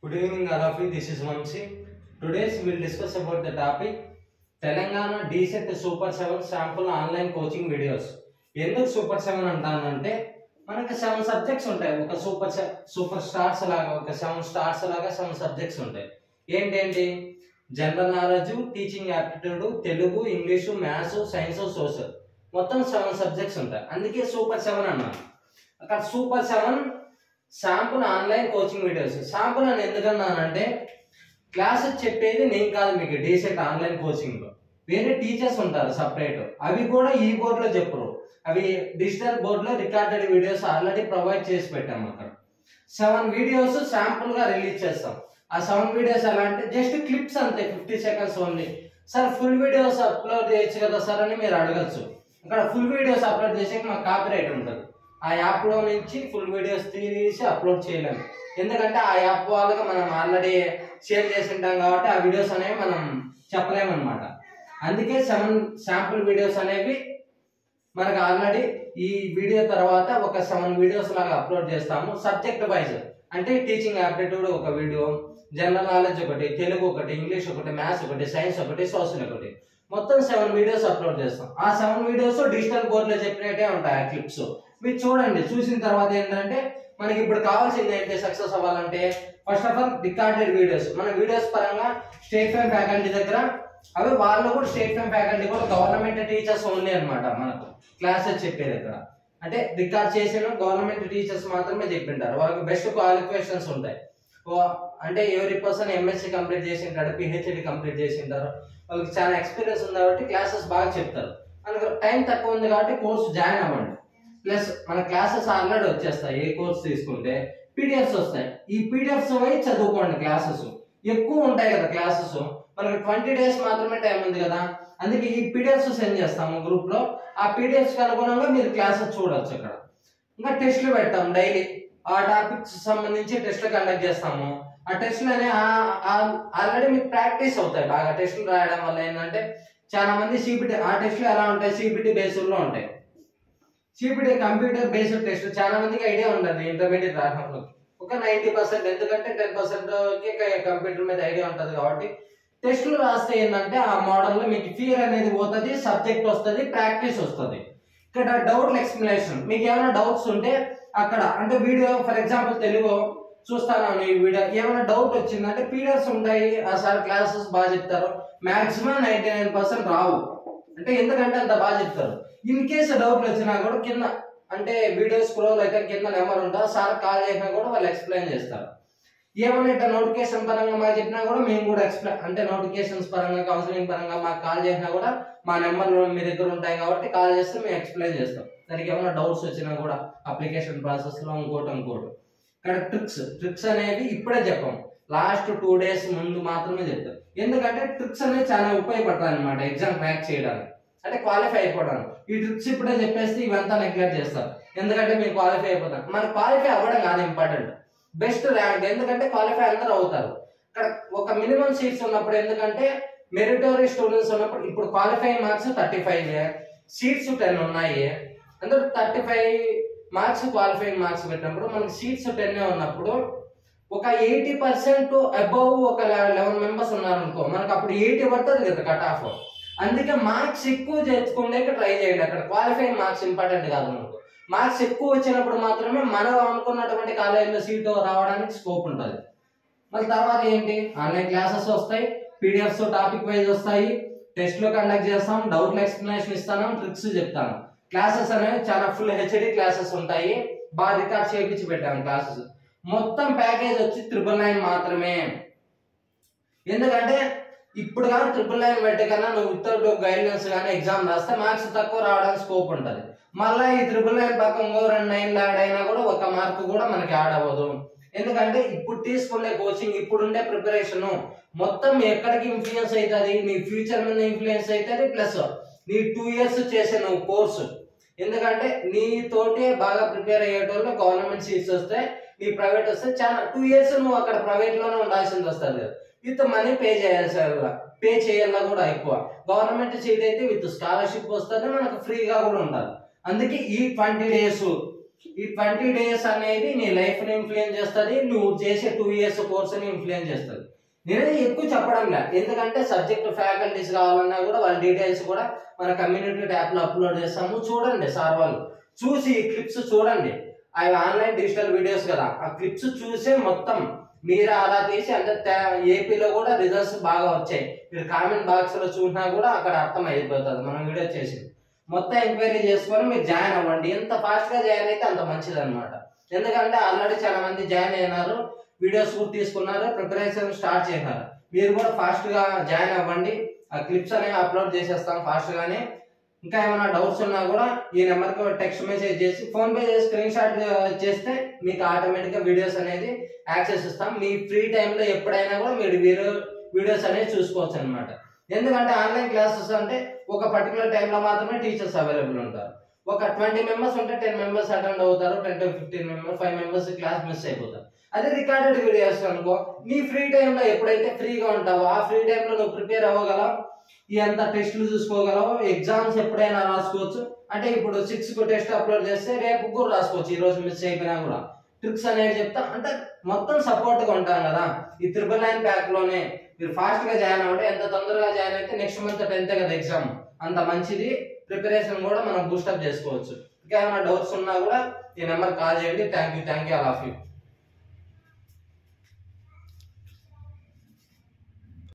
Good evening, all of you. This is Vamsi. Today we will discuss about the topic Telangana DSET Super 7 sample online coaching videos. ఎందుకు super 7 అంటానంటే మనకి 7 subjects ఉంటాయి. ఒక super stars లాగా ఒక 7 stars లాగా 7 subjects ఉంటాయి. ఏంటేంటి? General knowledge, teaching aptitude, Telugu, English, maths, science, social మొత్తం 7 సబ్జెక్ట్స్ ఉంటాయి. అందుకే సూపర్ 7 అన్నాను. అక్కడ super 7 sample online coaching videos. Sample అని ఎందుకన్నానంటే క్లాసెస్ చెప్పేది నేను కాదు, మీకు డీసెట్ ఆన్లైన్ కోచింగ్ లో వేరే టీచర్స్ ఉంటారు సపరేట్. అవి కూడా ఈ బోర్డులో చెప్పరు, అవి డిజిటల్ బోర్డులో రికార్డెడ్ వీడియోస్ ఆల్రెడీ ప్రొవైడ్ చేసి పెట్టాము. అక్కడ 7 వీడియోస్ శాంపుల్ గా రిలీజ్ చేస్తాం. ఆ 7 వీడియోస్ ఎలా అంటే జస్ట్ క్లిప్స్ అంతే, 50 seconds only. Sir full videos upload చేయొచ్చు కదా సార్ అని మీరు అడగచ్చు. ఇక్కడ ఫుల్ వీడియోస్ అప్లోడ్ చేసేకి మాకు కాపీరైట్ ఉంటుంది. ఆ యాప్ లో నుంచి ఫుల్ వీడియోస్ తీసి అప్లోడ్ చేయలేము, ఎందుకంటే ఆ యాప్ వాళ్ళకి మనం ఆల్రెడీ షేర్ చేసి ఉంటాం కాబట్టి ఆ వీడియోస్ అనేవి మనం చెప్పలేము అనమాట. అందుకే 7 శాంపుల్ వీడియోస్ అనేవి మనకు ఆల్రెడీ ఈ వీడియో తర్వాత ఒక 7 వీడియోస్ లాగా అప్లోడ్ చేస్తాము. సబ్జెక్ట్ వైజ్ అంటే టీచింగ్ యాప్టిట్యూడ్ ఒక వీడియో, జనరల్ నాలెడ్జ్ ఒకటి, తెలుగు ఒకటి, ఇంగ్లీష్ ఒకటి, మ్యాథ్స్ ఒకటి, సైన్స్ ఒకటి, సోషల్ ఒకటి, మొత్తం 7 వీడియోస్ అప్లోడ్ చేస్తాం. ఆ 7 వీడియోస్ డిజిటల్ బోర్డులో చెప్పినట్టే ఉంటాయి ఆ క్లిప్స్. మీరు చూడండి, చూసిన తర్వాత ఏంటంటే మనకి ఇప్పుడు కావాల్సింది ఏంటి సక్సెస్ అవ్వాలంటే first of all recorded videos. మన వీడియోస్ పరంగా స్టేట్ ఫైమ్ ఫ్యాకల్టీ దగ్గర అవి వాళ్ళు కూడా స్టేట్ ఫైమ్ ఫ్యాకల్టీ కూడా గవర్నమెంట్ టీచర్స్ ఓన్లీ అనమాట. మనకు క్లాసెస్ చెప్పేది ఇక్కడ అంటే రికార్డ్ చేసిన గవర్నమెంట్ టీచర్స్ మాత్రమే చెప్పింటారు. వాళ్ళకి బెస్ట్ క్వాలిఫికేషన్స్ ఉంటాయి. అంటే ఎవరి పర్సన్ ఎంఎస్సీ కంప్లీట్ చేసి ఉంటారు, పిహెచ్డి కంప్లీట్ చేసి ఉంటారు, వాళ్ళకి చాలా ఎక్స్పీరియన్స్ ఉంది కాబట్టి క్లాసెస్ బాగా చెప్తారు. మనకు టైం తక్కువ ఉంది కాబట్టి కోర్సు జాయిన్ అవ్వండి. ప్లస్ మన క్లాసెస్ ఆల్రెడీ వచ్చేస్తాయి. ఏ కోర్స్ తీసుకుంటే పీడిఎఫ్స్ వస్తాయి. ఈ పీడిఎఫ్స్ పోయి చదువుకోండి. క్లాసెస్ ఎక్కువ ఉంటాయి కదా, క్లాసెస్ మనకి 20 days మాత్రమే టైం ఉంది కదా, అందుకే ఈ పీడిఎఫ్స్ సెండ్ చేస్తాము గ్రూప్ లో. ఆ పీడిఎఫ్స్ కి అనుగుణంగా మీరు క్లాసెస్ చూడొచ్చు. అక్కడ ఇంకా టెస్ట్లు పెడతాం డైలీ. ఆ టాపిక్స్ సంబంధించి టెస్ట్లు కండక్ట్ చేస్తాము. ఆ టెస్ట్లు అనే ఆల్రెడీ మీకు ప్రాక్టీస్ అవుతాయి బాగా. టెస్ట్లు రాయడం వల్ల ఏంటంటే చాలా మంది సిబిటి, ఆ టెస్ట్లు ఎలా ఉంటాయి సిబిటి బేస్డ్ లో ఉంటాయి. సిబిటి కంప్యూటర్ బేస్డ్ టెస్ట్ చాలా మందికి ఐడియా ఉండదు ఇంటర్మీడియట్ రాసినప్పుడు. ఒక 90%, ఎందుకంటే 10% కంప్యూటర్ మీద ఐడియా ఉంటుంది కాబట్టి టెస్టులు రాస్తే ఏంటంటే ఆ మోడల్ లో మీకు ఫియర్ అనేది పోతుంది, సబ్జెక్ట్ వస్తుంది, ప్రాక్టీస్ వస్తుంది. ఇక్కడ డౌట్ ఎక్స్ప్లెనేషన్, మీకు ఏమైనా డౌట్స్ ఉంటే అక్కడ అంటే వీడియో ఫర్ ఎగ్జాంపుల్ తెలుగు చూస్తాను ఈ వీడియో ఏమైనా డౌట్ వచ్చిందంటే పీడిఎఫ్స్ ఉంటాయి. ఆ సార్ క్లాసెస్ బాగా చెప్తారు. మాక్సిమం 99% రావు, అంటే ఎందుకంటే అంత బాగా చెప్తారు. ఇన్ కేసు డౌట్లు వచ్చినా కూడా కింద అంటే వీడియో స్క్రోల్ అయితే కింద నెంబర్ ఉంటుంది, సార్ కాల్ చేసినా కూడా వాళ్ళు ఎక్స్ప్లెయిన్ చేస్తారు. ఏమైనా ఇట్లా నోటిఫికేషన్ పరంగా మాకు చెప్పినా కూడా మేము కూడా ఎక్స్ప్లెయిన్, అంటే నోటిఫికేషన్స్ పరంగా కౌన్సిలింగ్ పరంగా మాకు కాల్ చేసినా కూడా మా నెంబర్లు మీ దగ్గర ఉంటాయి కాబట్టి కాల్ చేస్తే మేము ఎక్స్ప్లెయిన్ చేస్తాం. దానికి ఏమైనా డౌట్స్ వచ్చినా కూడా అప్లికేషన్ ప్రాసెస్ లో ఇంకోటి. ఇక్కడ ట్రిక్స్ అనేవి ఇప్పుడే చెప్పాం, లాస్ట్ 2 days ముందు మాత్రమే చెప్తాం. ఎందుకంటే ట్రిక్స్ అనేవి చాలా ఉపయోగపడతాయి అనమాట ఎగ్జామ్ క్రాక్ చేయడానికి, అంటే క్వాలిఫై అయిపోవడానికి. ఈ ట్రిక్స్ ఇప్పుడే చెప్పేస్తే ఇవంతా నెగ్లెక్ట్ చేస్తారు, ఎందుకంటే మీరు క్వాలిఫై అయిపోతారు. మన క్వాలిఫై అవ్వడం కాదు ఇంపార్టెంట్, బెస్ట్ ర్యాంక్. ఎందుకంటే క్వాలిఫై అందరూ అవుతారు. ఇక్కడ ఒక మినిమం సీట్స్ ఉన్నప్పుడు, ఎందుకంటే మెరిటోరీ స్టూడెంట్స్ ఉన్నప్పుడు ఇప్పుడు క్వాలిఫైయింగ్ మార్క్స్ 35, సీట్స్ 10 ఉన్నాయి. అందులో 35 మార్క్స్ క్వాలిఫైయింగ్ మార్క్స్ పెట్టినప్పుడు మనకి సీట్స్ 10 ఉన్నప్పుడు ఒక 80% అబౌవ్ ఒక 11 మెంబర్స్ ఉన్నారనుకో, మనకు అప్పుడు 80 పడుతుంది కదా కట్ ఆఫ్. అందుకే మార్క్స్ ఎక్కువ తెచ్చుకోలేక ట్రై చేయండి. అక్కడ క్వాలిఫైయింగ్ మార్క్స్ ఇంపార్టెంట్ కాదు. మనకు మార్క్స్ ఎక్కువ వచ్చినప్పుడు మాత్రమే మనం అనుకున్నటువంటి కాలేజీలో సీటు రావడానికి స్కోప్ ఉంటుంది. మళ్ళీ తర్వాత ఏంటి, ఆన్లైన్ క్లాసెస్ వస్తాయి, పీడిఎఫ్స్ టాపిక్ వైజ్ వస్తాయి, టెస్ట్లు కండక్ట్ చేస్తాం, డౌట్లు ఎక్స్ప్లెనేషన్ ఇస్తాను, ట్రిక్స్ చెప్తాను. క్లాసెస్ అనేవి చాలా ఫుల్ హెచ్డి క్లాసెస్ ఉంటాయి, బాగా రికార్డ్ చేయించి పెట్టాను క్లాసెస్. మొత్తం ప్యాకేజ్ వచ్చి 999 మాత్రమే. ఎందుకంటే ఇప్పుడు కానీ 999 పెట్టే కన్నా నువ్వు వితౌట్ గైడ్లైన్స్ కానీ ఎగ్జామ్ రాస్తే మార్క్స్ తక్కువ రావడానికి స్కోప్ ఉంటుంది. మళ్ళీ ఈ 999 పక్క ఇంకో 2 9 యాడ్ అయినా కూడా 1 మార్క్ కూడా మనకి యాడ్ అవ్వదు. ఎందుకంటే ఇప్పుడు తీసుకునే కోచింగ్, ఇప్పుడుండే ప్రిపరేషన్ మొత్తం ఎక్కడికి ఇన్ఫ్లుయెన్స్ అవుతుంది, నీ ఫ్యూచర్ మీద ఇన్ఫ్లుయెన్స్ అవుతుంది. ప్లస్ నీ 2 years చేసే నువ్వు కోర్సు, ఎందుకంటే నీతోటే బాగా ప్రిపేర్ అయ్యేటోళ్ళు గవర్నమెంట్ సీట్స్ వస్తే, నీ ప్రైవేట్ వస్తే చాలా 2 years నువ్వు అక్కడ ప్రైవేట్ లోనే ఉండాల్సింది వస్తుంది. విత్ మనీ పే చేయాలా కూడా ఎక్కువ. గవర్నమెంట్ సీట్ అయితే విత్ స్కాలర్షిప్ వస్తుంది, మనకు ఫ్రీగా కూడా ఉండాలి. అందుకే ఈ 20 days ఈ 20 days అనేది నీ లైఫ్ ని ఇన్ఫ్లుయెన్స్ చేస్తుంది, నువ్వు చేసే 2 years కోర్స్ ని ఇన్ఫ్లుయెన్స్ చేస్తుంది. నేనే ఎక్కువ చెప్పడం లేదు, ఎందుకంటే సబ్జెక్ట్ ఫ్యాకల్టీస్ కావాలన్నా కూడా వాళ్ళ డీటెయిల్స్ కూడా మన కమ్యూనిటీ ట్యాబ్ లో అప్లోడ్ చేస్తాము. చూడండి సార్, వాళ్ళు చూసి క్లిప్స్ చూడండి, అవి ఆన్లైన్ డిజిటల్ వీడియోస్ కదా, ఆ క్లిప్స్ చూసే మొత్తం మీరు అలా తీసి అంటే ఏపీలో కూడా రిజల్ట్స్ బాగా వచ్చాయి. మీరు కామెంట్ బాక్స్ లో చూసినా కూడా అక్కడ అర్థం అయిపోతుంది మనం వీడియో చేసింది. మొత్తం ఎంక్వైరీ చేసుకొని మీరు జాయిన్ అవ్వండి. ఎంత ఫాస్ట్ గా జాయిన్ అయితే అంత మంచిది అనమాట. ఎందుకంటే ఆల్రెడీ చాలా మంది జాయిన్ అయినారు, వీడియోస్ కూడా తీసుకున్నారు, ప్రిపరేషన్ స్టార్ట్ చేసినారు. మీరు కూడా ఫాస్ట్ గా జాయిన్ అవ్వండి. ఆ క్లిప్స్ అనేవి అప్లోడ్ చేసేస్తాం ఫాస్ట్ గానే. ఇంకా ఏమైనా డౌట్స్ ఉన్నా కూడా ఈ నెంబర్ కి టెక్స్ట్ మెసేజ్ చేసి ఫోన్ పే చేసి స్క్రీన్ షాట్ చేస్తే మీకు ఆటోమేటిక్ గా వీడియోస్ అనేది యాక్సెస్ ఇస్తాం. మీ ఫ్రీ టైంలో ఎప్పుడైనా కూడా మీరు వీడియోస్ అనేవి చూసుకోవచ్చు అనమాట. ఎందుకంటే ఆన్లైన్ క్లాసెస్ అంటే ఒక పర్టికులర్ టైంలో మాత్రమే టీచర్స్ అవైలబుల్ ఉంటారు. ఒక 20 members ఉంటే 10 members అటెండ్ అవుతారు, 10 to 15 members, 5 members class miss అయిపోతారు. అదే రికార్డెడ్ వీడియోస్ అనుకో, నీ ఫ్రీ టైంలో ఎప్పుడైతే ఫ్రీగా ఉంటావో ఆ ఫ్రీ టైంలో నువ్వు ప్రిపేర్ అవ్వగలవు, ఈ అంత టెస్టులు చూసుకోగలవు, ఎగ్జామ్స్ ఎప్పుడైనా రాసుకోవచ్చు. అంటే ఇప్పుడు 6 కు టెస్ట్ అప్లోడ్ చేస్తే రేపు కూడా రాసుకోవచ్చు, ఈ రోజు మిస్ అయిపోయినా కూడా. ట్రిక్స్ అనేవి చెప్తా, అంటే మొత్తం సపోర్ట్ గా ఉంటాం కదా. ఈ 999 ప్యాక్ లోనే మీరు ఫాస్ట్ గా జాయిన్ అవ్వండి. ఎంత తొందరగా జాయిన్ అయితే నెక్స్ట్ మంత్ 10th కదా ఎగ్జామ్, అంత మంచిది. ప్రిపరేషన్ కూడా మనం బూస్టప్ చేసుకోవచ్చు. ఇంకా ఏమైనా డౌట్స్ ఉన్నా కూడా ఈ నెంబర్ కాల్ చేయండి. Thank you all of you.